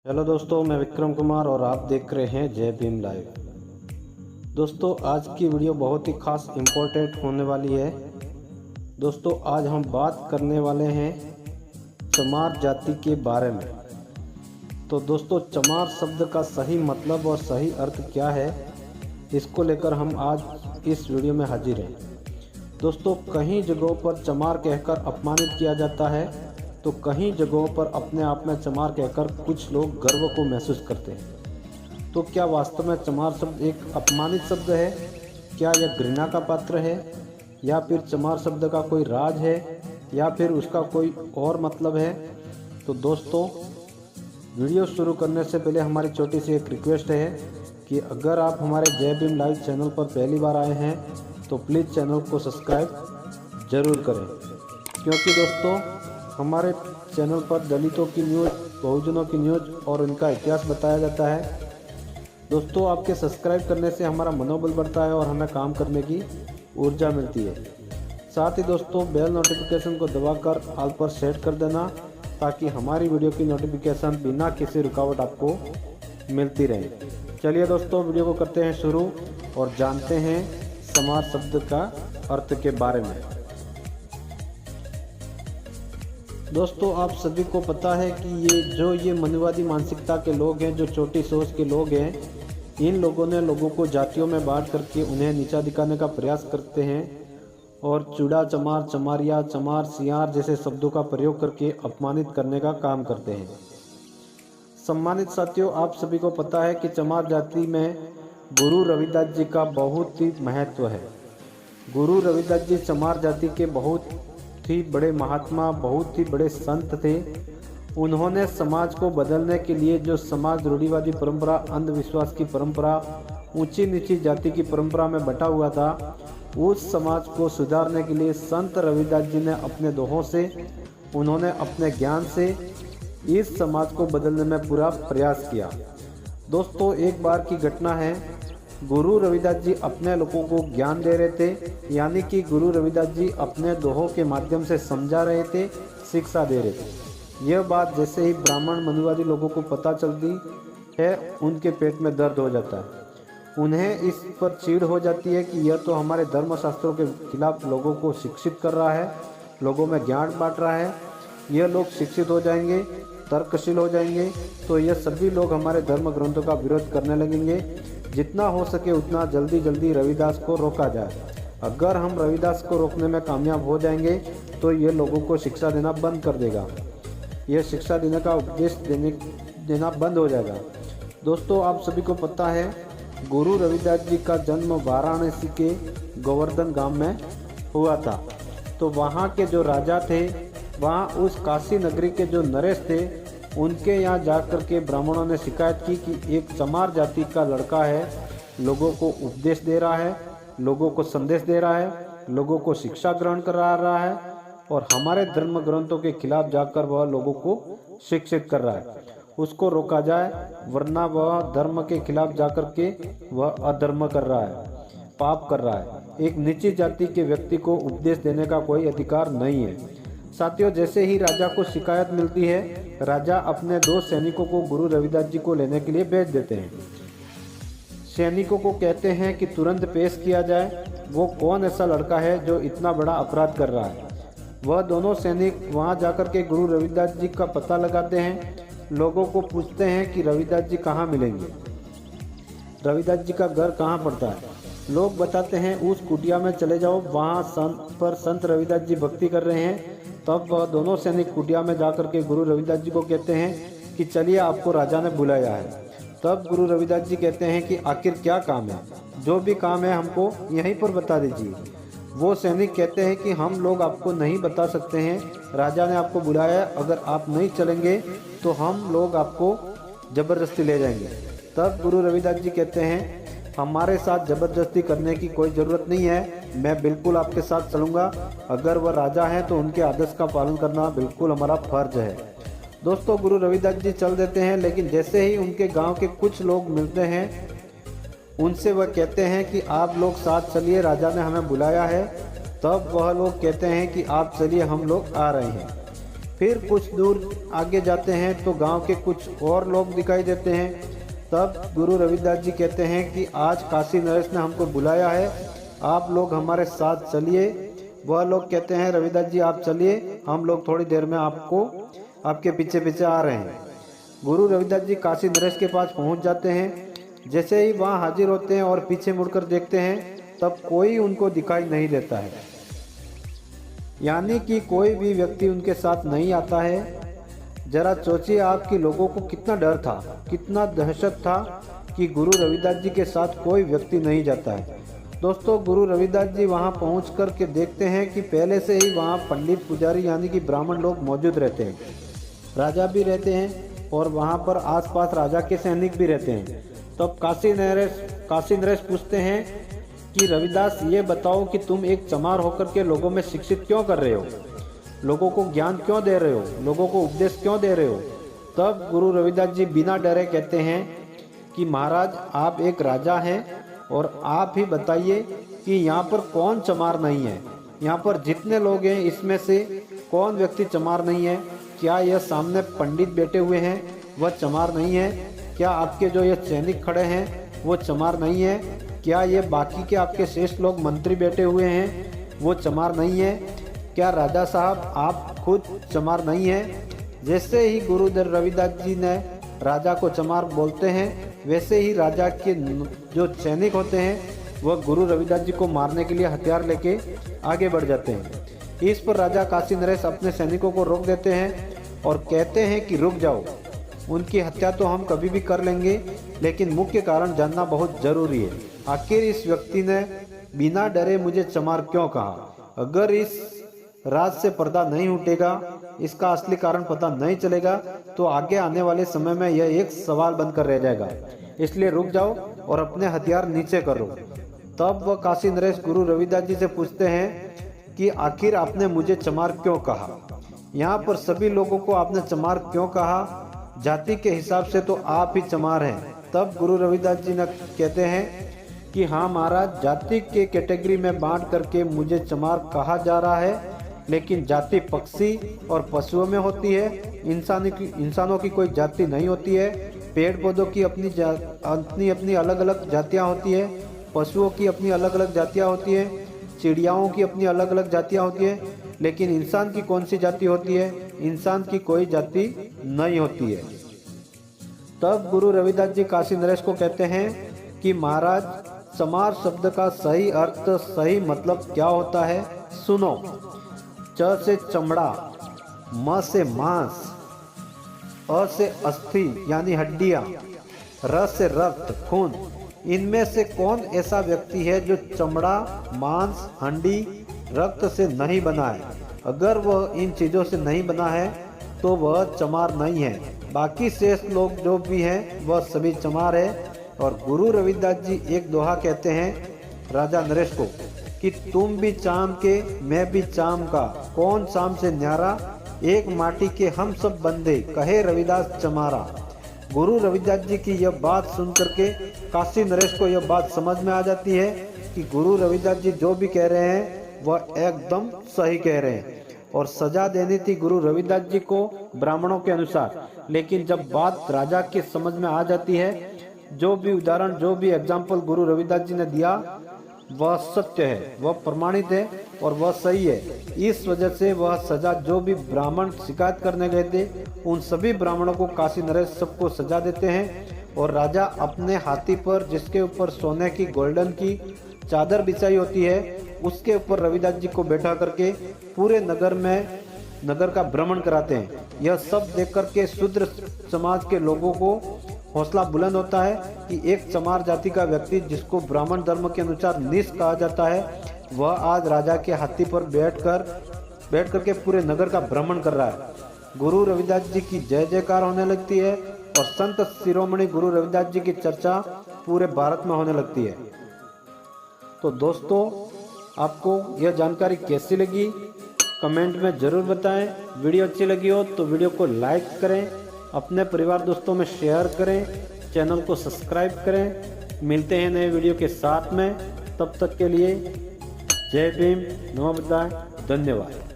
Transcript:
Hello दोस्तों, मैं विक्रम कुमार और आप देख रहे हैं जय भीम लाइव। दोस्तों, आज की वीडियो बहुत ही खास इम्पोर्टेंट होने वाली है। दोस्तों, आज हम बात करने वाले हैं चमार जाति के बारे में। तो दोस्तों, चमार शब्द का सही मतलब और सही अर्थ क्या है, इसको लेकर हम आज इस वीडियो में हाजिर हैं। दोस्तों, कई जगहों पर चमार कहकर अपमानित किया जाता है, तो कई जगहों पर अपने आप में चमार कहकर कुछ लोग गर्व को महसूस करते हैं। तो क्या वास्तव में चमार शब्द एक अपमानित शब्द है? क्या यह घृणा का पात्र है, या फिर चमार शब्द का कोई राज है, या फिर उसका कोई और मतलब है? तो दोस्तों, वीडियो शुरू करने से पहले हमारी छोटी सी एक रिक्वेस्ट है कि अगर आप हमारे जय भीम लाइव चैनल पर पहली बार आए हैं तो प्लीज़ चैनल को सब्सक्राइब ज़रूर करें, क्योंकि दोस्तों हमारे चैनल पर दलितों की न्यूज़, बहुजनों की न्यूज़ और उनका इतिहास बताया जाता है। दोस्तों, आपके सब्सक्राइब करने से हमारा मनोबल बढ़ता है और हमें काम करने की ऊर्जा मिलती है। साथ ही दोस्तों, बेल नोटिफिकेशन को दबाकर ऑल पर सेट कर देना, ताकि हमारी वीडियो की नोटिफिकेशन बिना किसी रुकावट आपको मिलती रहे। चलिए दोस्तों, वीडियो को करते हैं शुरू और जानते हैं चमार शब्द का अर्थ के बारे में। दोस्तों, आप सभी को पता है कि ये मनुवादी मानसिकता के लोग हैं, जो छोटी सोच के लोग हैं, इन लोगों ने लोगों को जातियों में बांट करके उन्हें नीचा दिखाने का प्रयास करते हैं और चूड़ा, चमार, चमारिया, चमार, सियार जैसे शब्दों का प्रयोग करके अपमानित करने का काम करते हैं। सम्मानित साथियों, आप सभी को पता है कि चमार जाति में गुरु रविदास जी का बहुत ही महत्व है। गुरु रविदास जी चमार जाति के बहुत ही बड़े महात्मा, बहुत ही बड़े संत थे। उन्होंने समाज को बदलने के लिए, जो समाज रूढ़िवादी परंपरा, अंधविश्वास की परंपरा, ऊंची नीची जाति की परंपरा में बटा हुआ था, उस समाज को सुधारने के लिए संत रविदास जी ने अपने दोहों से, उन्होंने अपने ज्ञान से इस समाज को बदलने में पूरा प्रयास किया। दोस्तों, एक बार की घटना है, गुरु रविदास जी अपने लोगों को ज्ञान दे रहे थे, यानी कि गुरु रविदास जी अपने दोहों के माध्यम से समझा रहे थे, शिक्षा दे रहे थे। यह बात जैसे ही ब्राह्मण मनुवादी लोगों को पता चलती है, उनके पेट में दर्द हो जाता है। उन्हें इस पर चिढ़ हो जाती है कि यह तो हमारे धर्मशास्त्रों के खिलाफ लोगों को शिक्षित कर रहा है, लोगों में ज्ञान बांट रहा है। यह लोग शिक्षित हो जाएंगे, तर्कशील हो जाएंगे, तो यह सभी लोग हमारे धर्म ग्रंथों का विरोध करने लगेंगे। जितना हो सके उतना जल्दी रविदास को रोका जाए। अगर हम रविदास को रोकने में कामयाब हो जाएंगे तो ये लोगों को शिक्षा देना बंद कर देगा, यह शिक्षा देने का उपदेश देना बंद हो जाएगा। दोस्तों, आप सभी को पता है, गुरु रविदास जी का जन्म वाराणसी के गोवर्धन गांव में हुआ था। तो वहाँ के जो राजा थे, वहाँ उस काशी नगरी के जो नरेश थे, उनके यहाँ जाकर के ब्राह्मणों ने शिकायत की कि एक चमार जाति का लड़का है, लोगों को उपदेश दे रहा है, लोगों को संदेश दे रहा है, लोगों को शिक्षा ग्रहण करा रहा है, और हमारे धर्म ग्रंथों के खिलाफ जाकर वह लोगों को शिक्षित कर रहा है। उसको रोका जाए, वरना वह धर्म के खिलाफ जाकर के वह अधर्म कर रहा है, पाप कर रहा है। एक नीची जाति के व्यक्ति को उपदेश देने का कोई अधिकार नहीं है। साथियों, जैसे ही राजा को शिकायत मिलती है, राजा अपने 2 सैनिकों को गुरु रविदास जी को लेने के लिए भेज देते हैं। सैनिकों को कहते हैं कि तुरंत पेश किया जाए, वो कौन ऐसा लड़का है जो इतना बड़ा अपराध कर रहा है। वह दोनों सैनिक वहां जाकर के गुरु रविदास जी का पता लगाते हैं, लोगों को पूछते हैं कि रविदास जी कहाँ मिलेंगे, रविदास जी का घर कहाँ पड़ता है। लोग बताते हैं उस कुटिया में चले जाओ, वहाँ संत रविदास जी भक्ति कर रहे हैं। तब वह दोनों सैनिक कुटिया में जाकर के गुरु रविदास जी को कहते हैं कि चलिए, आपको राजा ने बुलाया है। तब गुरु रविदास जी कहते हैं कि आखिर क्या काम है, जो भी काम है हमको यहीं पर बता दीजिए। वो सैनिक कहते हैं कि हम लोग आपको नहीं बता सकते हैं, राजा ने आपको बुलाया है, अगर आप नहीं चलेंगे तो हम लोग आपको ज़बरदस्ती ले जाएंगे। तब गुरु रविदास जी कहते हैं, हमारे साथ ज़बरदस्ती करने की कोई ज़रूरत नहीं है, मैं बिल्कुल आपके साथ चलूँगा। अगर वह राजा हैं तो उनके आदेश का पालन करना बिल्कुल हमारा फर्ज है। दोस्तों, गुरु रविदास जी चल देते हैं, लेकिन जैसे ही उनके गांव के कुछ लोग मिलते हैं, उनसे वह कहते हैं कि आप लोग साथ चलिए, राजा ने हमें बुलाया है। तब वह लोग कहते हैं कि आप चलिए, हम लोग आ रहे हैं। फिर कुछ दूर आगे जाते हैं तो गांव के कुछ और लोग दिखाई देते हैं। तब गुरु रविदास जी कहते हैं कि आज काशी नरेश ने हमको बुलाया है, आप लोग हमारे साथ चलिए। वह लोग कहते हैं रविदास जी आप चलिए, हम लोग थोड़ी देर में आपके पीछे पीछे आ रहे हैं। गुरु रविदास जी काशी नरेश के पास पहुंच जाते हैं। जैसे ही वहां हाजिर होते हैं और पीछे मुड़कर देखते हैं तब कोई उनको दिखाई नहीं देता है, यानी कि कोई भी व्यक्ति उनके साथ नहीं आता है। जरा सोचिए आप कि लोगों को कितना डर था, कितना दहशत था कि गुरु रविदास जी के साथ कोई व्यक्ति नहीं जाता है। दोस्तों गुरु रविदास जी वहां पहुंच कर के देखते हैं कि पहले से ही वहां पंडित पुजारी यानी कि ब्राह्मण लोग मौजूद रहते हैं, राजा भी रहते हैं और वहां पर आसपास राजा के सैनिक भी रहते हैं। तब काशी नरेश पूछते हैं कि रविदास ये बताओ कि तुम एक चमार होकर के लोगों में शिक्षित क्यों कर रहे हो, लोगों को ज्ञान क्यों दे रहे हो, लोगों को उपदेश क्यों दे रहे हो। तब गुरु रविदास जी बिना डरे कहते हैं कि महाराज आप एक राजा हैं और आप ही बताइए कि यहाँ पर कौन चमार नहीं है, यहाँ पर जितने लोग हैं इसमें से कौन व्यक्ति चमार नहीं है। क्या यह सामने पंडित बैठे हुए हैं वह चमार नहीं है, क्या आपके जो ये सैनिक खड़े हैं वो चमार नहीं है, क्या ये बाकी के आपके श्रेष्ठ लोग मंत्री बैठे हुए हैं वो चमार नहीं है, क्या राजा साहब आप खुद चमार नहीं है। जैसे ही गुरु रविदास जी ने राजा को चमार बोलते हैं वैसे ही राजा के जो सैनिक होते हैं वह गुरु रविदास जी को मारने के लिए हथियार लेके आगे बढ़ जाते हैं। इस पर राजा काशी नरेश अपने सैनिकों को रोक देते हैं और कहते हैं कि रुक जाओ, उनकी हत्या तो हम कभी भी कर लेंगे, लेकिन मुख्य कारण जानना बहुत जरूरी है। आखिर इस व्यक्ति ने बिना डरे मुझे चमार क्यों कहा। अगर इस राज से पर्दा नहीं उठेगा, इसका असली कारण पता नहीं चलेगा तो आगे आने वाले समय में यह एक सवाल बनकर रह जाएगा। इसलिए रुक जाओ और अपने हथियार नीचे करो। तब वह काशी नरेश गुरु रविदास जी से पूछते हैं कि आखिर आपने मुझे चमार क्यों कहा, यहाँ पर सभी लोगों को आपने चमार क्यों कहा, जाति के हिसाब से तो आप ही चमार हैं। तब गुरु रविदास जी ने कहते हैं कि हाँ महाराज, जाति के कैटेगरी में बांट करके मुझे चमार कहा जा रहा है, लेकिन जाति पक्षी और पशुओं में होती है, इंसानों की कोई जाति नहीं होती है। पेड़ पौधों की अपनी अलग अलग जातियाँ होती है, पशुओं की अपनी अलग अलग जातियाँ होती है, चिड़ियाओं की अपनी अलग अलग जातियाँ होती है, लेकिन इंसान की कौन सी जाति होती है, इंसान की कोई जाति नहीं होती है। तब गुरु रविदास जी काशी नरेश को कहते हैं कि महाराज, चमार शब्द का सही अर्थ, सही मतलब क्या होता है सुनो। च से चमड़ा, म से मांस, अ से अस्थि यानी हड्डियां, र से रक्त खून। इनमें से कौन ऐसा व्यक्ति है जो चमड़ा, मांस, हड्डी, रक्त से नहीं बना है। अगर वह इन चीज़ों से नहीं बना है तो वह चमार नहीं है। बाकी शेष लोग जो भी हैं वह सभी चमार है। और गुरु रविदास जी एक दोहा कहते हैं राजा नरेश को कि तुम भी चाम के मैं भी चाम का, कौन शाम से न्यारा, एक माटी के हम सब बंदे, कहे रविदास चमारा। गुरु रविदास जी की यह बात सुन करके काशी नरेश को यह बात समझ में आ जाती है कि गुरु रविदास जी जो भी कह रहे हैं वह एकदम सही कह रहे हैं और सजा देनी थी गुरु रविदास जी को ब्राह्मणों के अनुसार। लेकिन जब बात राजा के समझ में आ जाती है, जो भी उदाहरण, जो भी एग्जाम्पल गुरु रविदास जी ने दिया वह सत्य है, वह प्रमाणित है और वह सही है। इस वजह से वह सजा जो भी ब्राह्मण शिकायत करने गए थे उन सभी ब्राह्मणों को काशी नरेश सबको सजा देते हैं। और राजा अपने हाथी पर, जिसके ऊपर सोने की गोल्डन की चादर बिछाई होती है, उसके ऊपर रविदास जी को बैठा करके पूरे नगर का भ्रमण कराते हैं। यह सब देख करके शूद्र समाज के लोगों को हौसला बुलंद होता है कि एक चमार जाति का व्यक्ति, जिसको ब्राह्मण धर्म के अनुसार नीच कहा जाता है, वह आज राजा के हाथी पर बैठ करके पूरे नगर का भ्रमण कर रहा है। गुरु रविदास जी की जय जयकार होने लगती है और संत शिरोमणि गुरु रविदास जी की चर्चा पूरे भारत में होने लगती है। तो दोस्तों, आपको यह जानकारी कैसी लगी कमेंट में ज़रूर बताएं। वीडियो अच्छी लगी हो तो वीडियो को लाइक करें, अपने परिवार दोस्तों में शेयर करें, चैनल को सब्सक्राइब करें। मिलते हैं नए वीडियो के साथ में, तब तक के लिए जय भीम, नमो बुद्धाय, धन्यवाद।